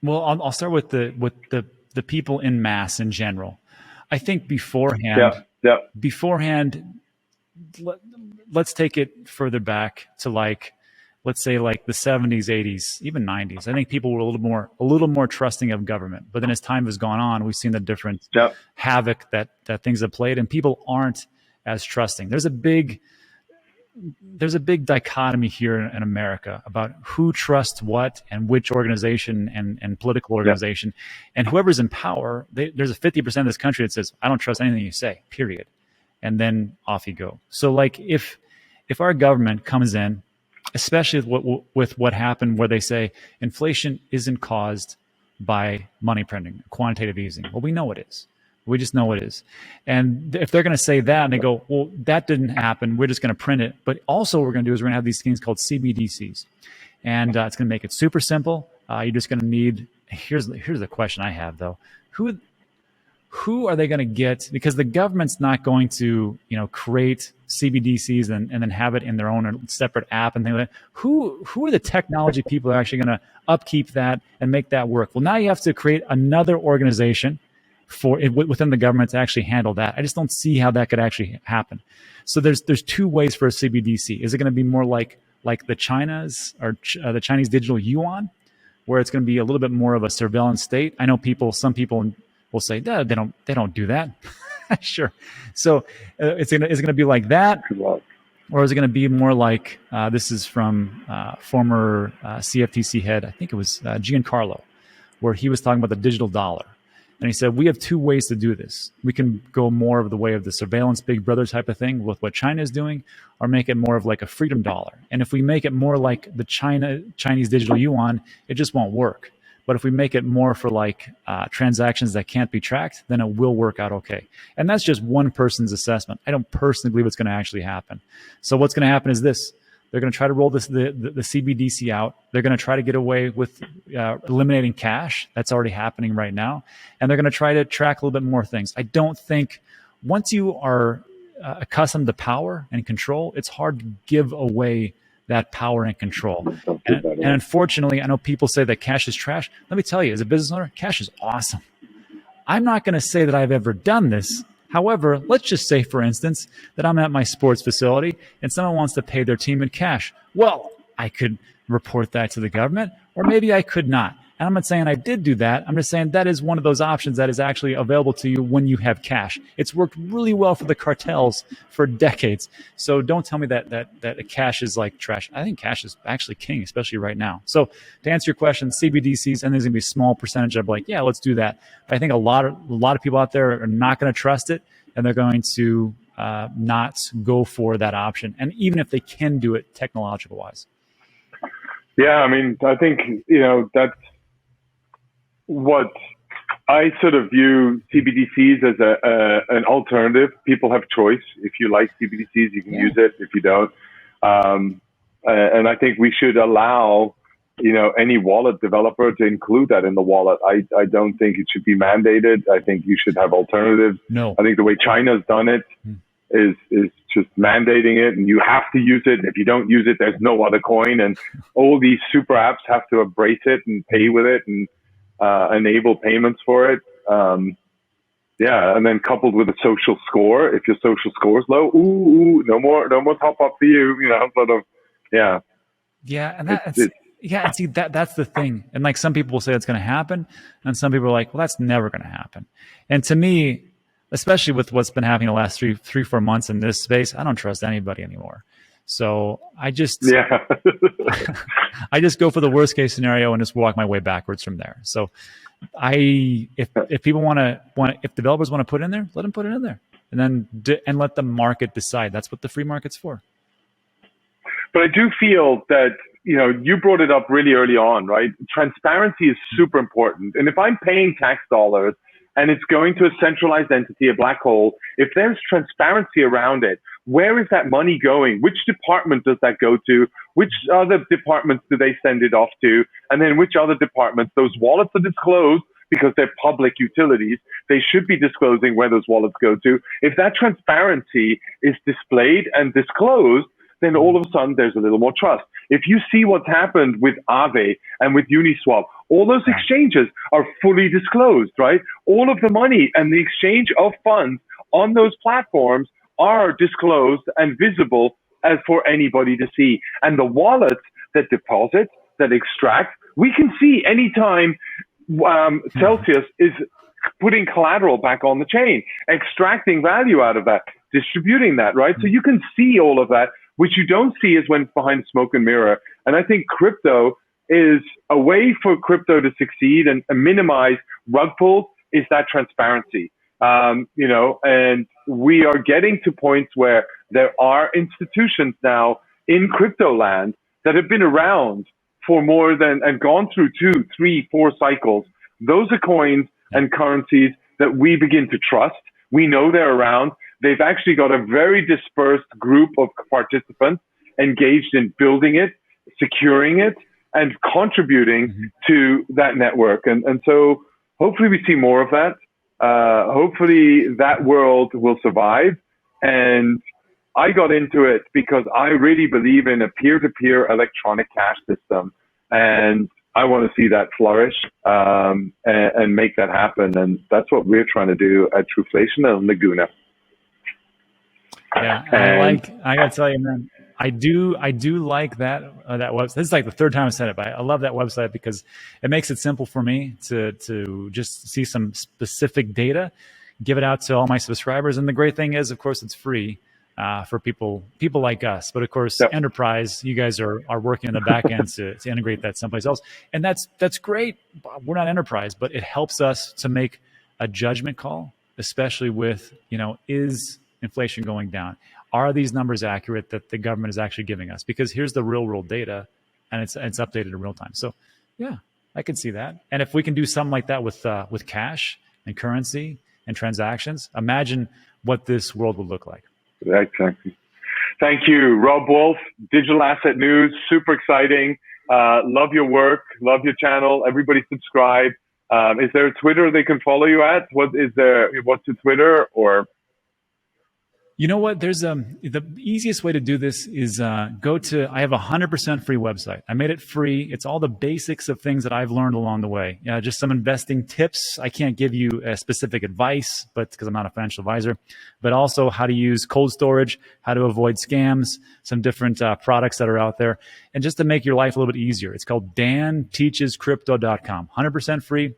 well, I'll start with the people in mass in general. I think beforehand, let's take it further back to let's say the 70s, 80s, even 90s. I think people were a little more trusting of government. But then as time has gone on, we've seen the different havoc that things have played, and people aren't as trusting. There's a big dichotomy here in America about who trusts what and which organization and political organization. And whoever's in power, there's a 50% of this country that says, I don't trust anything you say, period. And then off you go. So if our government comes in, especially with what happened where they say inflation isn't caused by money printing, quantitative easing. Well, we know it is. We just know it is. And if they're going to say that and they go, well, that didn't happen, we're just going to print it. But also what we're going to do is we're going to have these things called CBDCs. And it's going to make it super simple. You're just going to need, here's the question I have though. Who are they going to get? Because the government's not going to, create CBDCs and then have it in their own separate app and things like that. Who are the technology people who are actually going to upkeep that and make that work? Well, now you have to create another organization within the government to actually handle that. I just don't see how that could actually happen. So there's two ways for a CBDC. Is it going to be more like the China's or the Chinese digital yuan, where it's going to be a little bit more of a surveillance state? I know some people will say, no, they don't do that. Sure. So is it going to be like that, or is it going to be more like this is from former CFTC head, I think it was Giancarlo, where he was talking about the digital dollar. And he said, we have two ways to do this. We can go more of the way of the surveillance big brother type of thing with what China is doing, or make it more of like a freedom dollar. And if we make it more like the Chinese digital yuan, it just won't work. But if we make it more for transactions that can't be tracked, then it will work out okay. And that's just one person's assessment. I don't personally believe it's going to actually happen. So what's going to happen is this. They're going to try to roll the CBDC out. They're going to try to get away with eliminating cash. That's already happening right now. And they're going to try to track a little bit more things. I don't think once you are accustomed to power and control, it's hard to give away that power and control. And unfortunately, I know people say that cash is trash. Let me tell you, as a business owner, cash is awesome. I'm not going to say that I've ever done this. However, let's just say, for instance, that I'm at my sports facility and someone wants to pay their team in cash. Well, I could report that to the government, or maybe I could not. And I'm not saying I did do that. I'm just saying that is one of those options that is actually available to you when you have cash. It's worked really well for the cartels for decades. So don't tell me that cash is like trash. I think cash is actually king, especially right now. So to answer your question, CBDCs, and there's going to be a small percentage of yeah, let's do that. But I think a lot of people out there are not going to trust it, and they're going to not go for that option. And even if they can do it technological wise. Yeah, I mean, I think, that's what I sort of view CBDCs as an alternative. People have choice. If you like CBDCs, you can use it. If you don't, and I think we should allow, any wallet developer to include that in the wallet. I don't think it should be mandated. I think you should have alternatives. No, I think the way China's done it is just mandating it, and you have to use it. And if you don't use it, there's no other coin. And all these super apps have to embrace it and pay with it and enable payments for it. And then coupled with a social score. If your social score is low, no more top up for you. Yeah, and and see that's the thing. And some people will say it's going to happen, and some people are like, well, that's never going to happen. And to me, especially with what's been happening the last 3-4 months in this space, I don't trust anybody anymore. So I just I just go for the worst case scenario and just walk my way backwards from there. So if people if developers want to put it in there, let them put it in there, and then and let the market decide. That's what the free market's for. But I do feel that you brought it up really early on, right? Transparency is super important, and if I'm paying tax dollars and it's going to a centralized entity, a black hole, if there's transparency around it, where is that money going? Which department does that go to? Which other departments do they send it off to? And then which other departments? Those wallets are disclosed because they're public utilities. They should be disclosing where those wallets go to. If that transparency is displayed and disclosed, then all of a sudden there's a little more trust. If you see what's happened with Aave and with Uniswap, all those exchanges are fully disclosed, right? All of the money and the exchange of funds on those platforms are disclosed and visible as for anybody to see. And the wallets that deposit, that extract, we can see anytime Celsius is putting collateral back on the chain, extracting value out of that, distributing that, right? So you can see all of that. Which you don't see is when it's behind smoke and mirror. And I think crypto is a way for crypto to succeed and minimize rug pulls is that transparency. And we are getting to points where there are institutions now in crypto land that have been around for more than and gone through 2, 3, 4 cycles. Those are coins and currencies that we begin to trust. We know they're around. They've actually got a very dispersed group of participants engaged in building it, securing it, and contributing to that network. And so hopefully we see more of that. Hopefully that world will survive. And I got into it because I really believe in a peer-to-peer electronic cash system. And I want to see that flourish and make that happen. And that's what we're trying to do at Trueflation and Laguna. Yeah, I gotta tell you, man, I do like that website. This is like the third time I said it, but I love that website because it makes it simple for me to just see some specific data, give it out to all my subscribers. And the great thing is, of course, it's free for people like us. But of course, enterprise, you guys are working in the back end to integrate that someplace else, and that's great. We're not enterprise, but it helps us to make a judgment call, especially with is inflation going down? Are these numbers accurate that the government is actually giving us? Because here's the real world data, and it's updated in real time. So, yeah, I can see that. And if we can do something like that with cash and currency and transactions, imagine what this world would look like. Exactly. Thank you, Rob Wolff, Digital Asset News. Super exciting. Love your work. Love your channel. Everybody subscribe. Is there a Twitter they can follow you at? What's your Twitter or? You know what? There's the easiest way to do this is I have a 100% free website. I made it free. It's all the basics of things that I've learned along the way. Just some investing tips. I can't give you specific advice, but because I'm not a financial advisor, but also how to use cold storage, how to avoid scams, some different products that are out there, and just to make your life a little bit easier. It's called danteachescrypto.com. 100% free.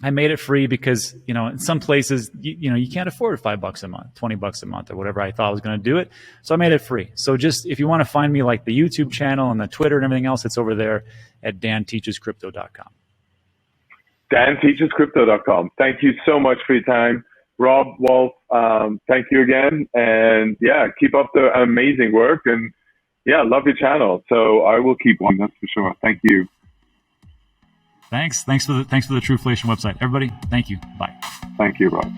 I made it free because, in some places, you can't afford $5 a month, $20 a month, or whatever I thought I was going to do it. So I made it free. So just if you want to find me like the YouTube channel and the Twitter and everything else, it's over there at danteachescrypto.com. danteachescrypto.com. Thank you so much for your time. Rob Wolff, thank you again. And keep up the amazing work. And love your channel. So I will keep one, that's for sure. Thank you. Thanks for the Trueflation website. Everybody, thank you. Bye. Thank you, Rob.